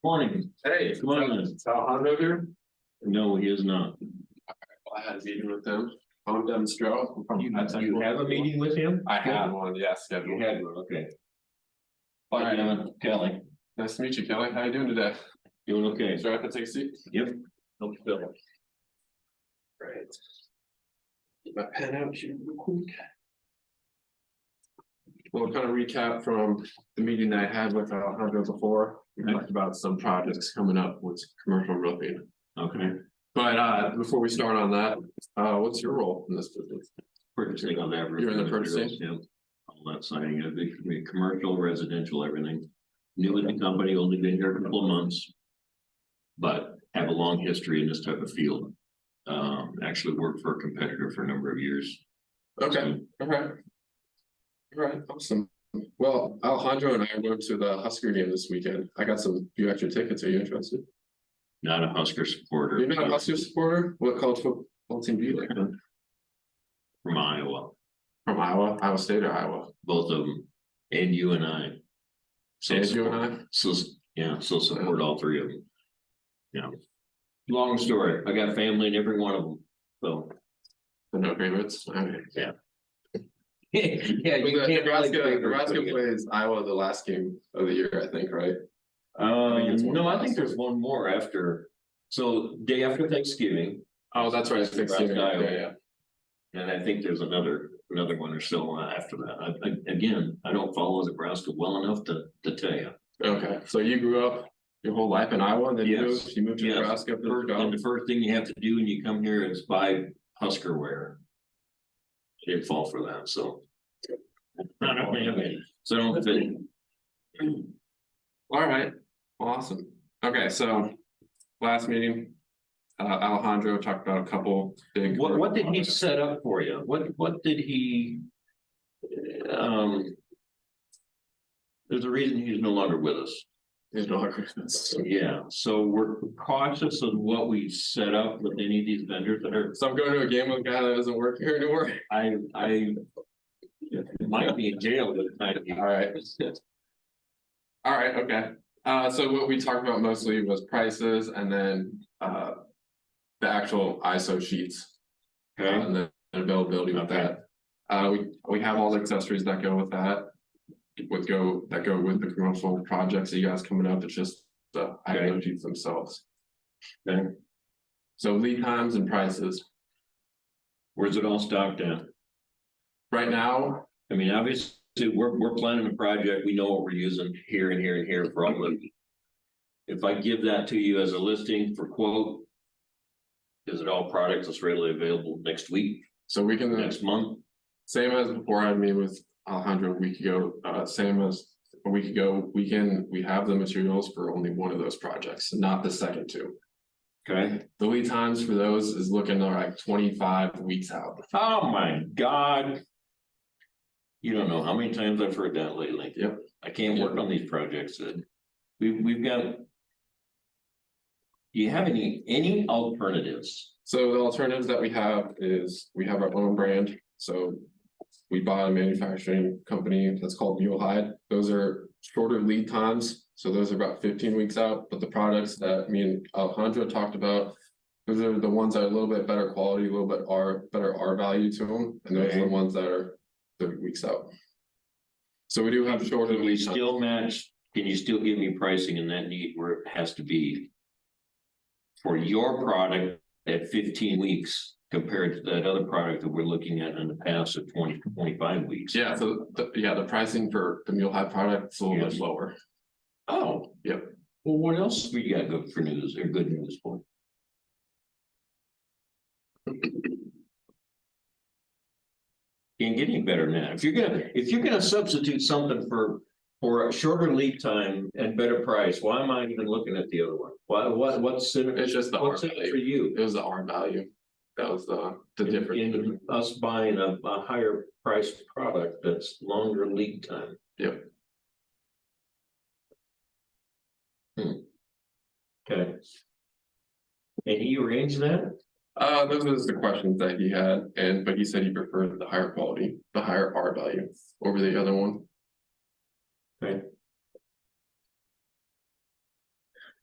Morning. Hey, Come on in. is Alejandro here? No, he is not. I had a meeting with them. I'm Devin Stroh. You have a meeting with him? I had one, yeah, You scheduled. had one, okay. All Hi, right. Devin. Kelly. Nice to meet you, Kelly. How you doing today? Doing okay. Sorry, I have to take a seat. Yep. No spill. Right. Get my pen out here real quick. We'll kind of recap from the meeting that I had with Alejandro before. We talked about some projects coming up with commercial roofing. Okay. But before we start on that, what's your role in this business? Purchasing on that. You're in the purchasing? Yeah. All that siding, commercial, residential, everything. New in the company, only been here a couple of months. But have a long history in this type of field. Actually worked for a competitor for a number of years. Okay, okay. All right, awesome. Well, Alejandro and I went to the Husker game this weekend. I got some few extra tickets. Are you interested? Not a Husker supporter. You're not a Husker supporter? What college football team do you like? From Iowa. From Iowa? Iowa State or Iowa? Both of them. And you and I. And you and I? So, yeah, so support all three of them. Yeah. Long story. I got family in every one of them. So. The no favorites? Okay. Yeah. Yeah, you can't Nebraska plays Iowa the last game of the year, I think, right? No, I think there's one more after. So day after Thanksgiving. Oh, that's right. Thanksgiving. Yeah. And I think there's another one or so after that. Again, I don't follow Nebraska well enough to tell you. Okay, so you grew up your whole life in Iowa, and then you moved to Nebraska. And the first thing you have to do when you come here is buy Husker wear. I didn't fall for that, so. I don't have any, so I don't fit. All right, awesome. Okay, so last meeting, Alejandro talked about a couple big. What did he set up for you? What did he? There's a reason he's no longer with us. He's no longer with us. Yeah, so we're cautious of what we set up with any of these vendors that are. So I'm going to a game with a guy that doesn't work here anymore. I might be in jail with the time. All right. All right. Okay. So what we talked about mostly was prices, and then the actual ISO sheets, Okay. and the availability with that. We have all the accessories that go with that. That go with the commercial projects that you guys coming up. It's just the ISO sheets themselves. Okay. So lead times and prices. Where's it all stocked at? Right now, I mean, obviously, we're planning a project. We know what we're using here and here and here for all the. If I give that to you as a listing for quote, is it all products that's readily available next week? So we can next month. Same as before I had me with Alejandro a week ago. Same as a week ago. We have the materials for only one of those projects, not the second two. Okay. The lead times for those is looking like 25 weeks out. Oh my God. You don't know how many times I've heard that lately. Yep. I can't work on these projects. We've got. Do you have any alternatives? So the alternatives that we have is we have our own brand. So we bought a manufacturing company that's called Mulehide. Those are shorter lead times. So those are about 15 weeks out. But the products that me and Alejandro talked about, those are the ones that are a little bit better quality, a little bit better R value to them. And those are the ones that are 30 weeks out. So we do have shorter lead times. Still match. Can you still give me pricing in that need where it has to be for your product at 15 weeks compared to that other product that we're looking at in the past of 20 to 25 weeks? Yeah, so the pricing for the Mulehide product is a little bit lower. Oh, yep. Well, what else we got good for news or good news for? Can't get any better than that. If you're gonna substitute something for a shorter lead time and better price, why am I even looking at the other one? What's in it? It's just the what's R in it value for you? It was the R value. That was the difference. In us buying a higher priced product that's longer lead time. Yep. Okay. And he arranged that? Those are the questions that he had, but he said he preferred the higher quality, the higher R value over the other one. Okay.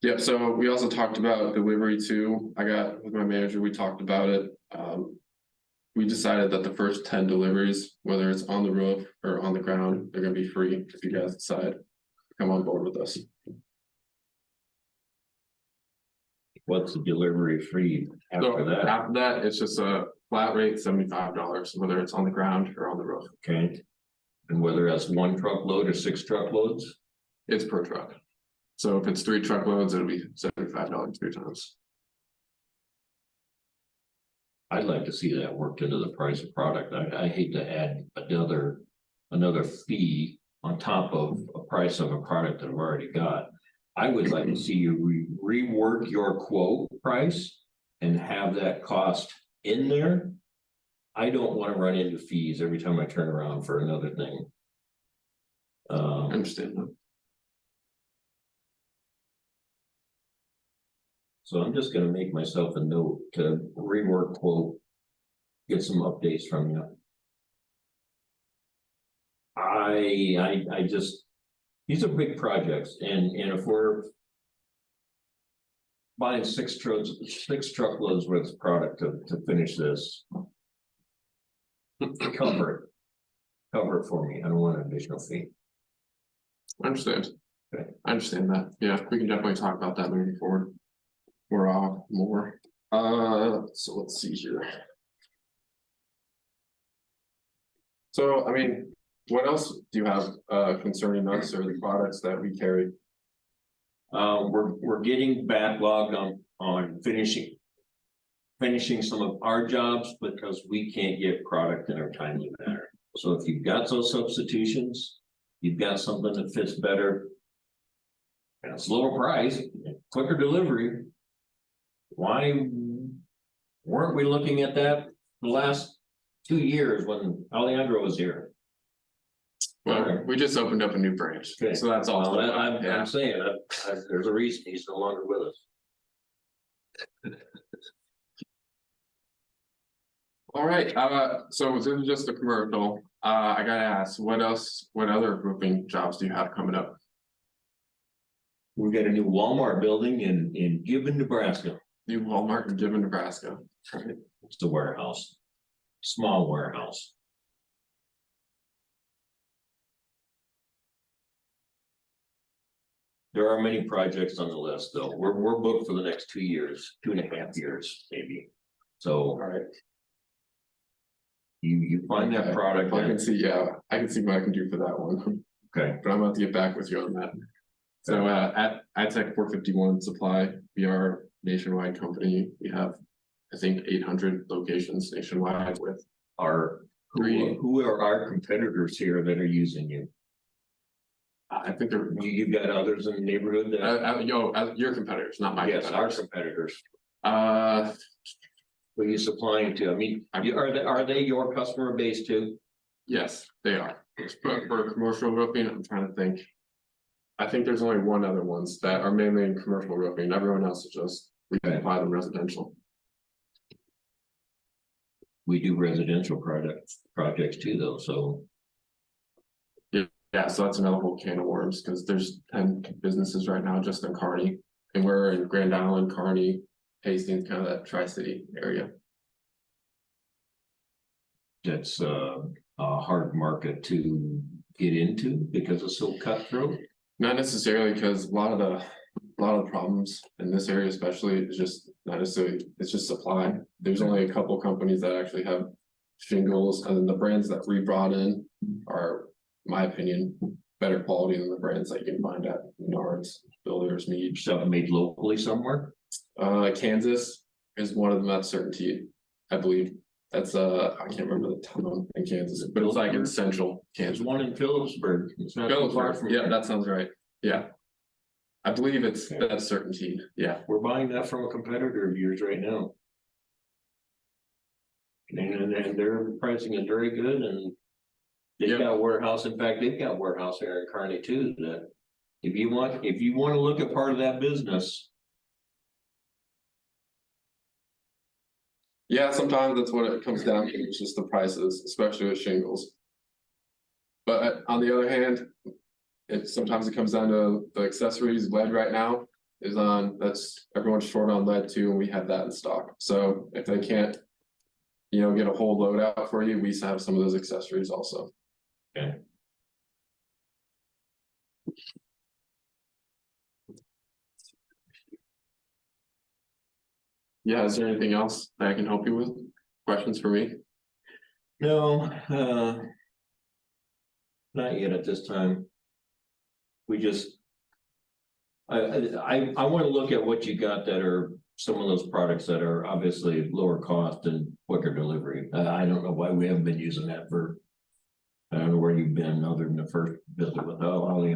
Yep, so we also talked about delivery too. I got with my manager, we talked about it. We decided that the first 10 deliveries, whether it's on the roof or on the ground, they're gonna be free if you guys decide to come on board with us. What's the delivery fee So after that? after that, it's just a flat rate, $75, whether it's on the ground or on the roof. Okay. And whether that's 1 truckload or 6 truckloads? It's per truck. So if it's 3 truckloads, it'll be $75 3 times. I'd like to see that worked into the price of product. I hate to add another fee on top of a price of a product that I've already got. I would like to see you rework your quote price and have that cost in there. I don't want to run into fees every time I turn around for another thing. I understand that. So I'm just gonna make myself a note to rework quote. Get some updates from you. I just, these are big projects, and if we're buying 6 truckloads worth of product to finish this. Cover it for me. I don't want an additional fee. I understand. Okay. I understand that. Yeah, we can definitely talk about that moving forward. We're off more. So let's see here. So, I mean, what else do you have concerning us or the products that we carry? We're getting backlogged on finishing some of our jobs because we can't get product in a timely manner. So if you've got those substitutions, you've got something that fits better. And it's lower price, quicker delivery. Why weren't we looking at that the last 2 years when Alejandro was here? Well, we just opened up a new branch, Okay. so that's all. Well, I'm saying that there's a reason he's no longer with us. All right, so this is just a commercial. I gotta ask, what other roofing jobs do you have coming up? We've got a new Walmart building in Gibbon, Nebraska. New Walmart in Devin, Nebraska. Right. It's a warehouse, small warehouse. There are many projects on the list, though. We're booked for the next 2 years, 2.5 years, maybe. So All right. you find that product. I can see, yeah, I can see what I can do for that one. Okay. But I'm about to get back with you on that. So at ITEC 451 Supply, we are a nationwide company. We have, I think, 800 locations nationwide with Who are our competitors here that are using you? I think they're You've got others in the neighborhood that your competitors, not my yes, our competitors. competitors. Who are you supplying to? I mean, are they your customer base too? Yes, they are. But for commercial roofing, I'm trying to think. I think there's only one other ones that are mainly in commercial roofing. Everyone else is just we can apply them residential. We do residential projects too, though. So Yeah, so that's another whole can of worms because there's 10 businesses right now just in Kearney, and we're in Grand Island, Kearney, Hastings, kind of that Tri-City area. that's a hard market to get into because it's so cutthroat. Not necessarily because a lot of the problems in this area, especially, is just not necessarily it's just supply. There's only a couple companies that actually have shingles, and then the brands that we brought in are, in my opinion, better quality than the brands that you can find at Menards, Builders, Mead. Stuff made locally somewhere. Kansas is one of them at Certainty, I believe. That's I can't remember the town in Kansas, but it's like in central There's Kansas. one in Phillipsburg. It's not too far from Yeah, here. that sounds right. Yeah. I believe that's Certainty. Yeah. We're buying that from a competitor of yours right now. And their pricing is very good, and they've got a warehouse. In fact, they've got a warehouse here in Kearney too, that if you want to look at part of that business. Yeah, sometimes that's what it comes down to. It's just the prices, especially with shingles. But on the other hand, sometimes it comes down to the accessories. Lead right now is on, that's, everyone's short on lead too, and we have that in stock. So if they can't, you know, get a whole load out for you, we have some of those accessories also. Okay. Yeah, is there anything else that I can help you with? Questions for me? No, not yet at this time. We just. I wanna look at what you got that are some of those products that are obviously lower cost and quicker delivery. I don't know why we haven't been using that for. I don't know where you've been other than the first visit with Holly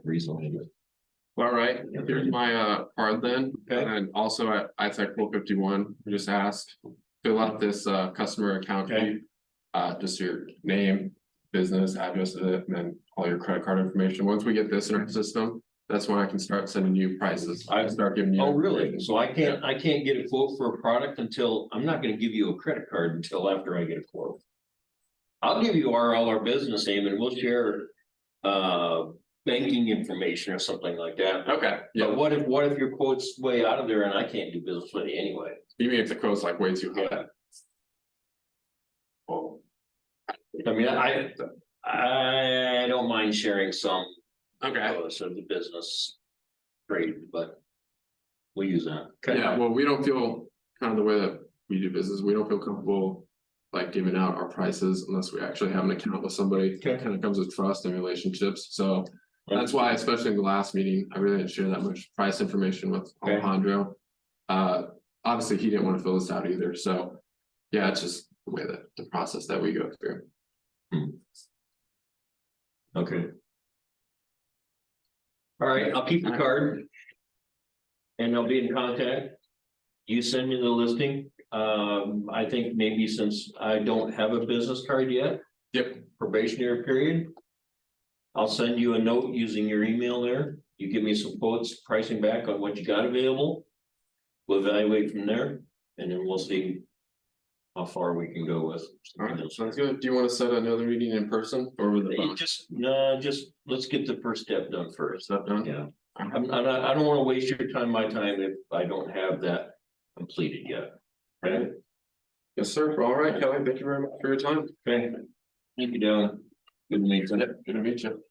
recently. All right, here's my card then, Okay. and also at ITEC 451, we just asked, fill out this customer account Okay. sheet. Just your name, business, address of it, and then all your credit card information. Once we get this in our system, that's when I can start sending you prices. I start giving you. Oh, really? So I can't get a quote for a product until, I'm not gonna give you a credit card until after I get a quote. I'll give you all our business name and we'll share banking information or something like that. Okay, yeah, But what if your quote's way out of there and I can't do business with you anyway? even if the quote's like way too high. Yeah. Well, I mean, I don't mind sharing some okay, of the business rate, but we use that. yeah, well, we don't feel kind of the way that we do business, we don't feel comfortable. Like giving out our prices unless we actually have an account with somebody. Okay. It kind of comes with trust and relationships, so. That's why, especially in the last meeting, I really didn't share that much price information with Okay. Alejandro. Obviously, he didn't want to fill this out either, so. Yeah, it's just the way that the process that we go through. Okay. All right, I'll keep the card. And I'll be in contact. You send me the listing. I think maybe since I don't have a business card yet. Yep. Probationary period. I'll send you a note using your email there. You give me some quotes, pricing back on what you got available. We'll evaluate from there and then we'll see how far we can go with. All right, sounds good. Do you want to set another meeting in person or with the phone? Just let's get the first step done first. Is that done? Yeah. I don't want to waste your time, my time, if I don't have that completed yet. Okay. Yes, sir. All right, Kelly, thank you very much for your time. Okay. Thank you, Devin. Good to meet you. Good to meet you.